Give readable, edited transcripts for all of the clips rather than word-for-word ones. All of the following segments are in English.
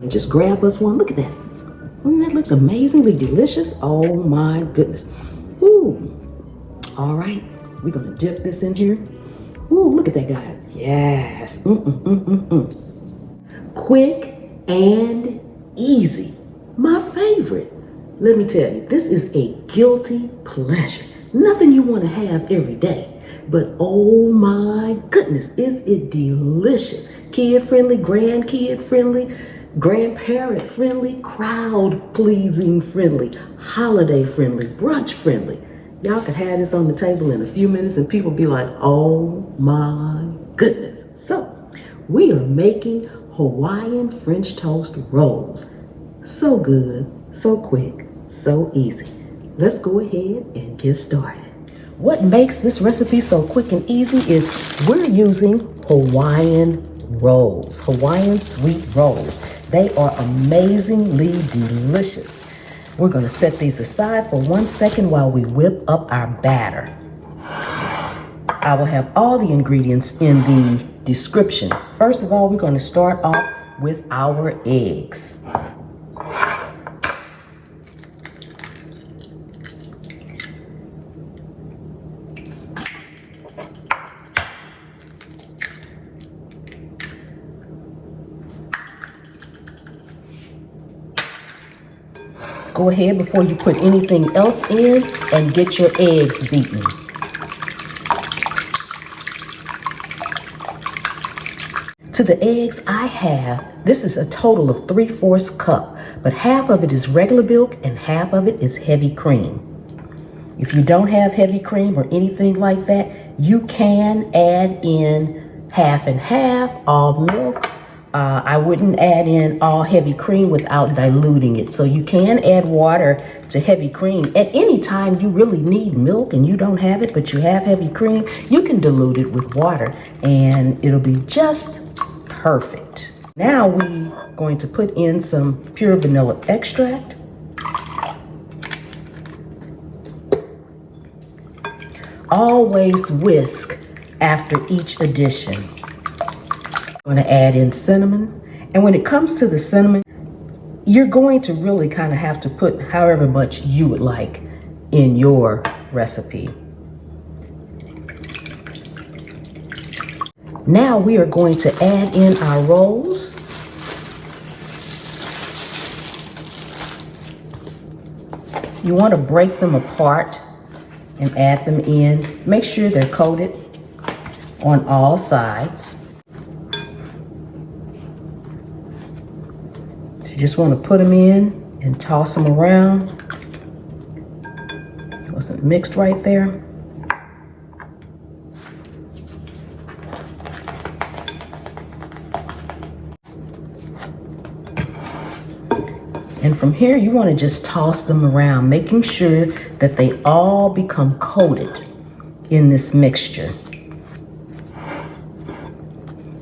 And just grab us one. Look at that. Doesn't that look amazingly delicious? Oh my goodness. Ooh. All right. We're going to dip this in here. Ooh, look at that, guys. Yes. Quick and easy. My favorite. Let me tell you, this is a guilty pleasure. Nothing you want to have every day. But oh my goodness, is it delicious. Kid-friendly, grandkid-friendly, grandparent-friendly, crowd-pleasing friendly, holiday-friendly, brunch-friendly. Y'all can have this on the table in a few minutes and people be like, oh my goodness. So, we are making Hawaiian French toast rolls. So good, so quick, so easy. Let's go ahead and get started. What makes this recipe so quick and easy is we're using Hawaiian rolls, Hawaiian sweet rolls. They are amazingly delicious. We're going to set these aside for 1 second while we whip up our batter. I will have all the ingredients in the description. First of all, we're going to start off with our eggs. Go ahead before you put anything else in and get your eggs beaten. To the eggs I have, this is a total of 3/4 cup, but half of it is regular milk and half of it is heavy cream. If you don't have heavy cream or anything like that, you can add in half and half, all milk. I wouldn't add in all heavy cream without diluting it. So you can add water to heavy cream. At any time you really need milk and you don't have it, but you have heavy cream, you can dilute it with water and it'll be just perfect. Now we're going to put in some pure vanilla extract. Always whisk after each addition. I'm going to add in cinnamon. And when it comes to the cinnamon, you're going to really kind of have to put however much you would like in your recipe. Now we are going to add in our rolls. You want to break them apart and add them in. Make sure they're coated on all sides. So you just want to put them in and toss them around. Wasn't mixed right there. And from here, you want to just toss them around, making sure that they all become coated in this mixture.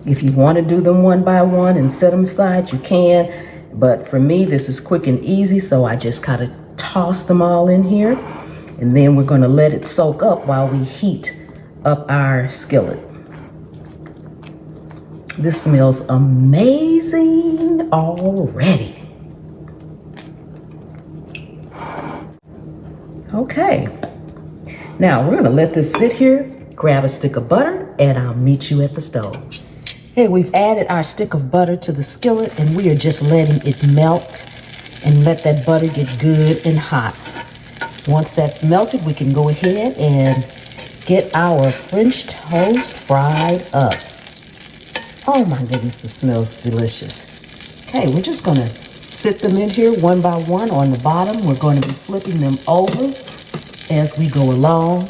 If you want to do them one by one and set them aside, you can. But for me, this is quick and easy, so I just kind of toss them all in here. And then we're going to let it soak up while we heat up our skillet. This smells amazing already. Okay, now we're gonna let this sit here, grab a stick of butter, and I'll meet you at the stove. Hey, we've added our stick of butter to the skillet and we are just letting it melt and let that butter get good and hot. Once that's melted, we can go ahead and get our French toast fried up. Oh my goodness, this smells delicious. Okay, we're just gonna sit them in here one by one on the bottom. We're going to be flipping them over as we go along.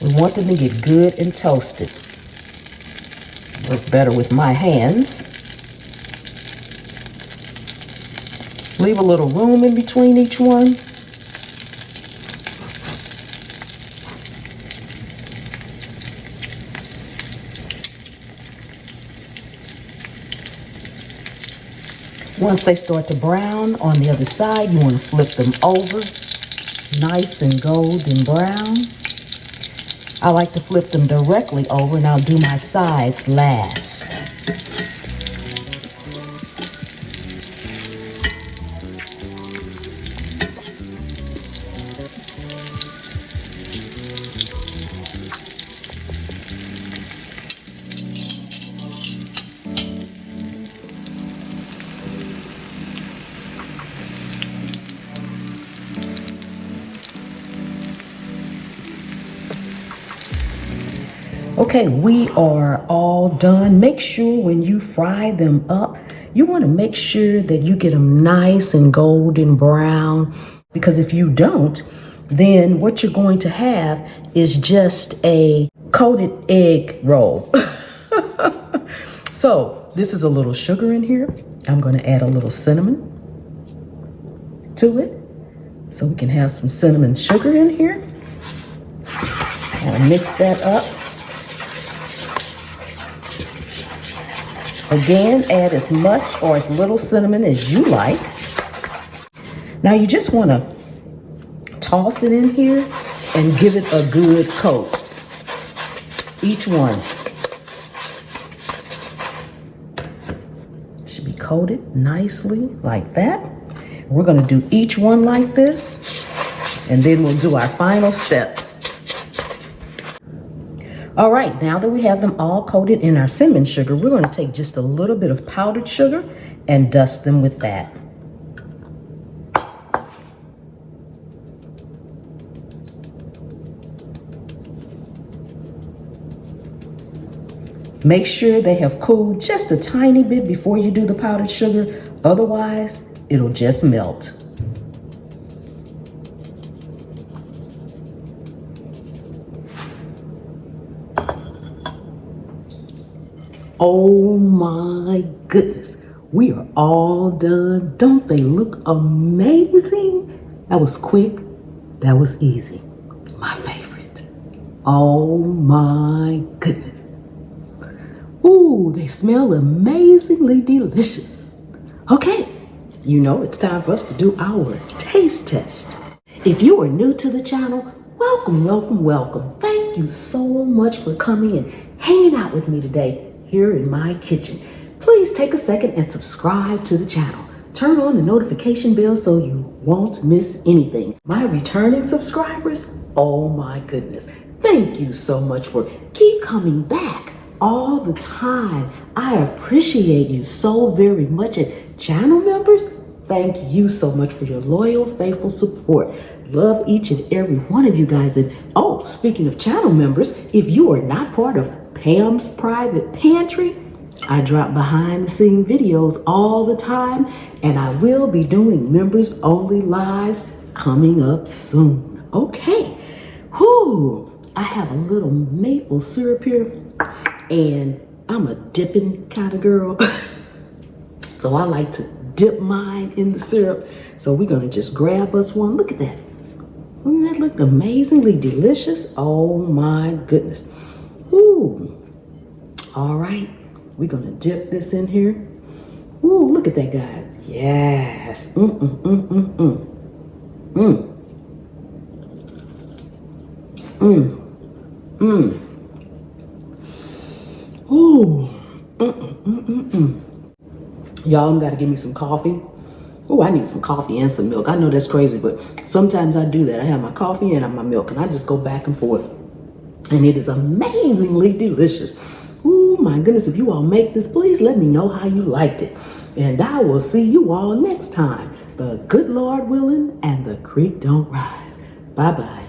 We want them to get good and toasted. Work better with my hands. Leave a little room in between each one. Once they start to brown on the other side, you want to flip them over, nice and golden brown. I like to flip them directly over and I'll do my sides last. Okay, we are all done. Make sure when you fry them up, you want to make sure that you get them nice and golden brown, because if you don't, then what you're going to have is just a coated egg roll. So this is a little sugar in here. I'm going to add a little cinnamon to it, so we can have some cinnamon sugar in here. I'll mix that up. Again, add as much or as little cinnamon as you like. Now you just want to toss it in here and give it a good coat. Each one should be coated nicely like that. We're going to do each one like this, and then we'll do our final step. All right, now that we have them all coated in our cinnamon sugar, we're going to take just a little bit of powdered sugar and dust them with that. Make sure they have cooled just a tiny bit before you do the powdered sugar, otherwise it'll just melt. Oh my goodness, we are all done. Don't they look amazing? That was quick, that was easy. My favorite. Oh my goodness. Ooh, they smell amazingly delicious. Okay, you know it's time for us to do our taste test. If you are new to the channel, welcome, welcome, welcome. Thank you so much for coming and hanging out with me today here in my kitchen. Please take a second and subscribe to the channel. Turn on the notification bell so you won't miss anything. My returning subscribers, oh my goodness. Thank you so much for keep coming back all the time. I appreciate you so very much. And channel members, thank you so much for your loyal, faithful support. Love each and every one of you guys. And oh, speaking of channel members, if you are not part of Pam's Private Pantry, I drop behind the scene videos all the time, and I will be doing members only lives coming up soon. Okay, whoo, I have a little maple syrup here, and I'm a dipping kind of girl. So I like to dip mine in the syrup. So we're gonna just grab us one. Look at that. Doesn't that look amazingly delicious? Oh my goodness. Ooh. All right, we're gonna dip this in here. Ooh, look at that, guys. Yes. Ooh. Y'all gotta give me some coffee. Oh, I need some coffee and some milk. I know that's crazy, but sometimes I do that. I have my coffee and my milk, and I just go back and forth. And it is amazingly delicious. Oh my goodness, if you all make this, please let me know how you liked it. And I will see you all next time. The good Lord willing and the creek don't rise. Bye-bye.